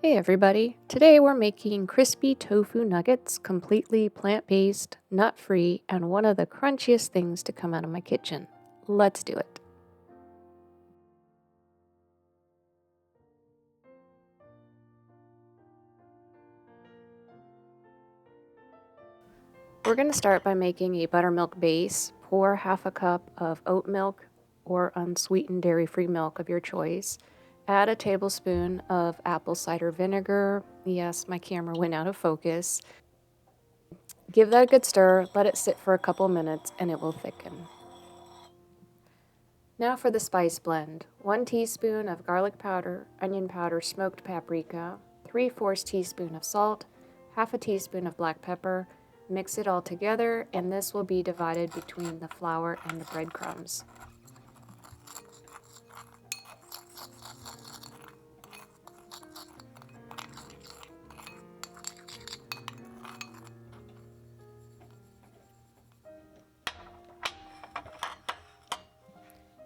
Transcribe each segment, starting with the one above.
Hey everybody! Today we're making crispy tofu nuggets, completely plant-based, nut-free, and one of the crunchiest things to come out of my kitchen. Let's do it. We're going to start by making a buttermilk base. Pour half a cup of oat milk or unsweetened dairy-free milk of your choice. Add a tablespoon of apple cider vinegar. Yes, my camera went out of focus. Give that a good stir, let it sit for a couple minutes, and it will thicken. Now for the spice blend. 1 teaspoon of garlic powder, onion powder, smoked paprika, 3/4 teaspoon of salt, half a teaspoon of black pepper. Mix it all together, and this will be divided between the flour and the breadcrumbs.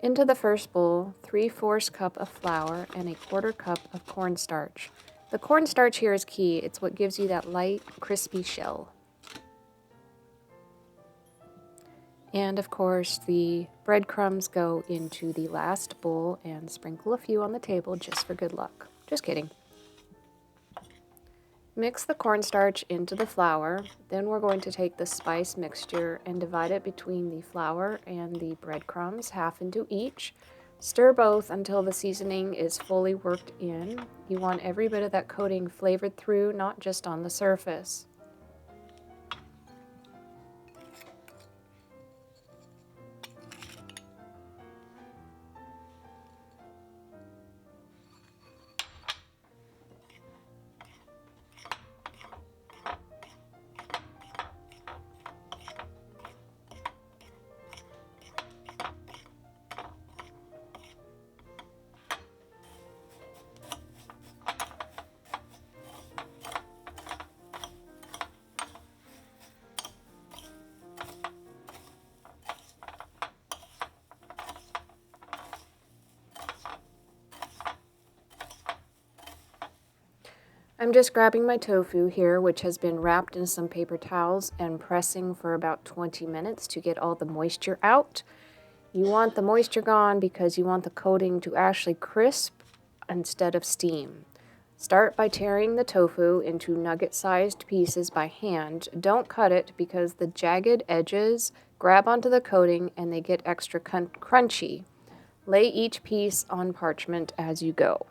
Into the first bowl, 3/4 cup of flour and a 1/4 cup of cornstarch. The cornstarch here is key. It's what gives you that light, crispy shell. And of course, the breadcrumbs go into the last bowl, and sprinkle a few on the table just for good luck. Just kidding. Mix the cornstarch into the flour. Then we're going to take the spice mixture and divide it between the flour and the breadcrumbs, half into each. Stir both until the seasoning is fully worked in. You want every bit of that coating flavored through, not just on the surface. I'm just grabbing my tofu here, which has been wrapped in some paper towels, and pressing for about 20 minutes to get all the moisture out. You want the moisture gone because you want the coating to actually crisp instead of steam. Start by tearing the tofu into nugget-sized pieces by hand. Don't cut it because the jagged edges grab onto the coating and they get extra crunchy. Lay each piece on parchment as you go.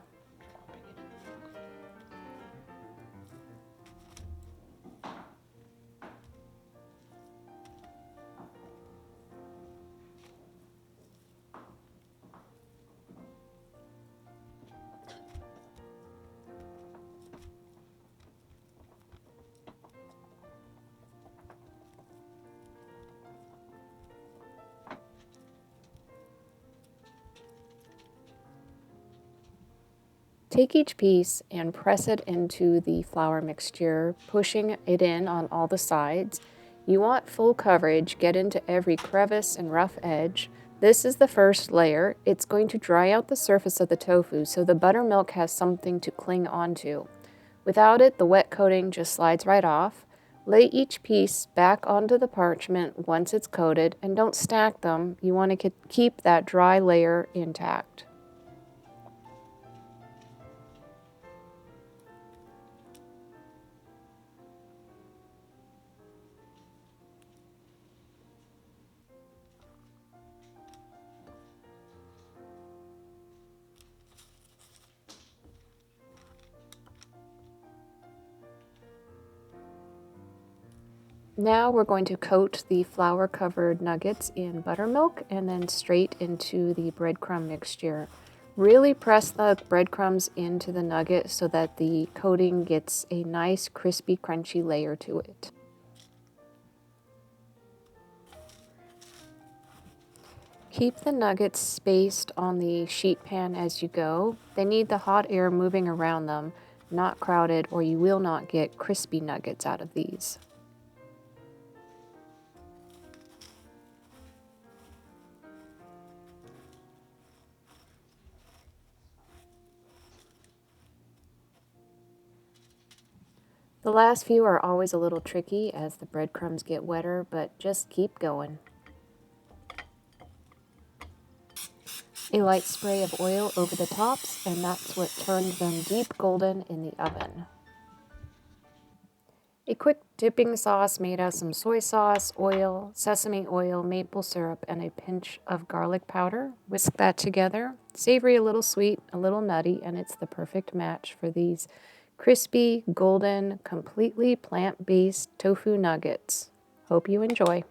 Take each piece and press it into the flour mixture, pushing it in on all the sides. You want full coverage, get into every crevice and rough edge. This is the first layer. It's going to dry out the surface of the tofu so the buttermilk has something to cling onto. Without it, the wet coating just slides right off. Lay each piece back onto the parchment once it's coated, and don't stack them. You want to keep that dry layer intact. Now we're going to coat the flour-covered nuggets in buttermilk and then straight into the breadcrumb mixture. Really press the breadcrumbs into the nugget so that the coating gets a nice, crispy, crunchy layer to it. Keep the nuggets spaced on the sheet pan as you go. They need the hot air moving around them, not crowded, or you will not get crispy nuggets out of these. The last few are always a little tricky as the breadcrumbs get wetter, but just keep going. A light spray of oil over the tops, and that's what turns them deep golden in the oven. A quick dipping sauce made of some soy sauce, oil, sesame oil, maple syrup, and a pinch of garlic powder. Whisk that together. Savory, a little sweet, a little nutty, and it's the perfect match for these crispy, golden, completely plant-based tofu nuggets. Hope you enjoy.